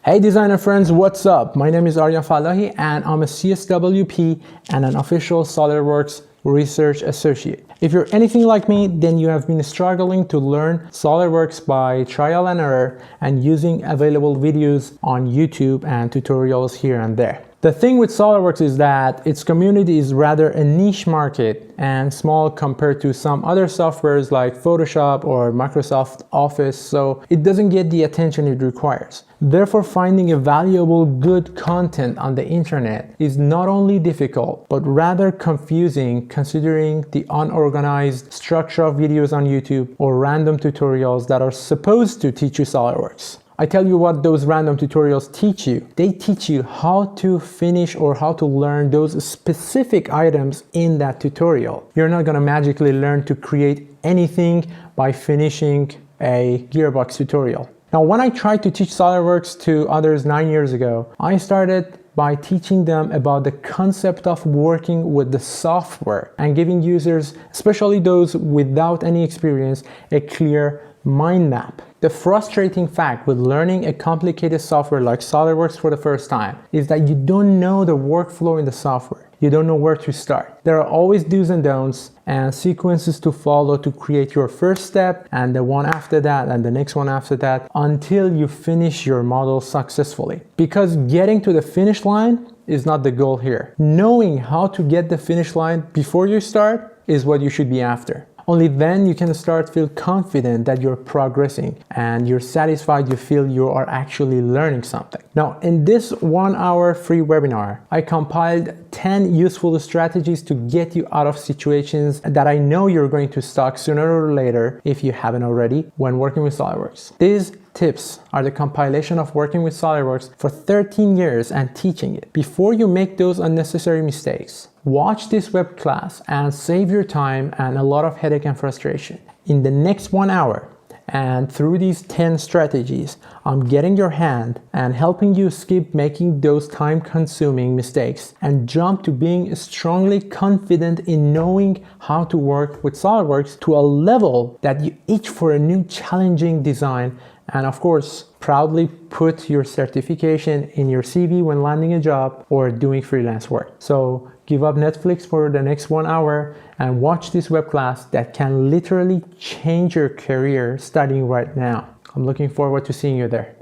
Hey designer friends, what's up? My name is Aryan Falahi and I'm a CSWP and an official SolidWorks research associate. If you're anything like me, then you have been struggling to learn SolidWorks by trial and error and using available videos on YouTube and tutorials here and there. The thing with SolidWorks is that its community is rather a niche market and small compared to some other softwares like Photoshop or Microsoft Office, so it doesn't get the attention it requires. Therefore, finding a valuable, good content on the internet is not only difficult, but rather confusing considering the unorganized structure of videos on YouTube or random tutorials that are supposed to teach you SolidWorks. I tell you what those random tutorials teach you. They teach you how to finish or how to learn those specific items in that tutorial. You're not gonna magically learn to create anything by finishing a gearbox tutorial. Now, when I tried to teach SolidWorks to others 9 years ago, I started by teaching them about the concept of working with the software and giving users, especially those without any experience, a clear mind map. The frustrating fact with learning a complicated software like SolidWorks for the first time is that you don't know the workflow in the software. You don't know where to start. There are always do's and don'ts and sequences to follow to create your first step and the one after that and the next one after that until you finish your model successfully. Because getting to the finish line is not the goal here. Knowing how to get the finish line before you start is what you should be after. Only then you can start to feel confident that you're progressing and you're satisfied, you feel you are actually learning something. Now, in this 1 hour free webinar, I compiled 10 useful strategies to get you out of situations that I know you're going to stuck sooner or later, if you haven't already, when working with SolidWorks. These tips are the compilation of working with SolidWorks for 13 years and teaching it. Before you make those unnecessary mistakes, watch this web class and save your time and a lot of headache and frustration. In the next 1 hour, and through these 10 strategies, I'm getting your hand and helping you skip making those time-consuming mistakes and jump to being strongly confident in knowing how to work with SolidWorks to a level that you itch for a new challenging design, and of course, proudly put your certification in your CV when landing a job or doing freelance work. So give up Netflix for the next 1 hour and watch this web class that can literally change your career starting right now. I'm looking forward to seeing you there.